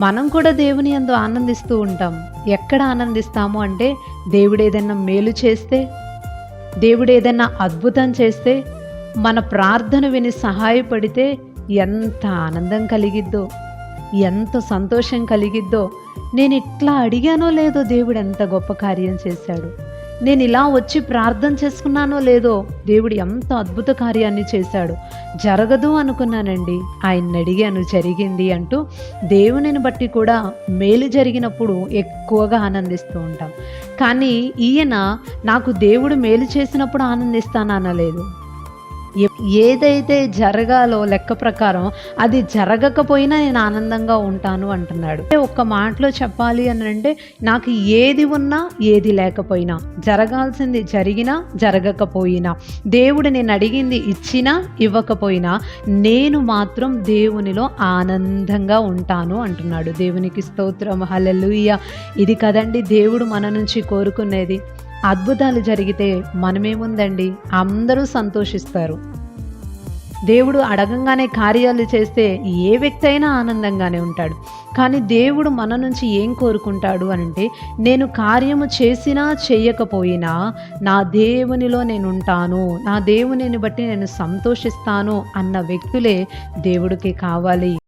మనం కూడా దేవుని యందు ఆనందిస్తూ ఉంటాం. ఎక్కడ ఆనందిస్తాము అంటే, దేవుడు ఏదైనా మేలు చేస్తే, దేవుడు ఏదైనా అద్భుతం చేస్తే, మన ప్రార్థన విని సహాయపడితే ఎంత ఆనందం కలిగిద్దో, ఎంత సంతోషం కలిగిద్దో. నేను ఇట్లా అడిగానో లేదో దేవుడు ఎంత గొప్ప కార్యం చేశాడు. నేను ఇలా వచ్చి ప్రార్థన చేసుకున్నానో లేదో దేవుడు ఎంత అద్భుత కార్యాన్ని చేశాడు. జరగదు అనుకున్నానండి, ఆయన్ని అడిగాను జరిగింది అంటూ దేవునిని బట్టి కూడా మేలు జరిగినప్పుడు ఎక్కువగా ఆనందిస్తూ ఉంటాం. కానీ ఈయన నాకు దేవుడు మేలు చేసినప్పుడు ఆనందిస్తాననలేదు. ఏదైతే జరగాలో లెక్క ప్రకారం అది జరగకపోయినా నేను ఆనందంగా ఉంటాను అంటున్నాడు. ఒక్క మాటలో చెప్పాలి అని అంటే, నాకు ఏది ఉన్నా ఏది లేకపోయినా, జరగాల్సింది జరిగినా జరగకపోయినా, దేవుడు నేను అడిగింది ఇచ్చినా ఇవ్వకపోయినా, నేను మాత్రం దేవునిలో ఆనందంగా ఉంటాను అంటున్నాడు. దేవునికి స్తోత్రం, హల్లెలూయా. ఇది కదండి దేవుడు మన నుంచి కోరుకునేది. అద్భుతాలు జరిగితే మనమేముందండి, అందరూ సంతోషిస్తారు. దేవుడు అడగంగానే కార్యాలు చేస్తే ఏ వ్యక్తి అయినా ఆనందంగానే ఉంటాడు. కానీ దేవుడు మన నుంచి ఏం కోరుకుంటాడు అనంటే, నేను కార్యము చేసినా చేయకపోయినా నా దేవునిలో నేను ఉంటాను, నా దేవునిని బట్టి నేను సంతోషిస్తాను అన్న వ్యక్తులే దేవుడికి కావాలి.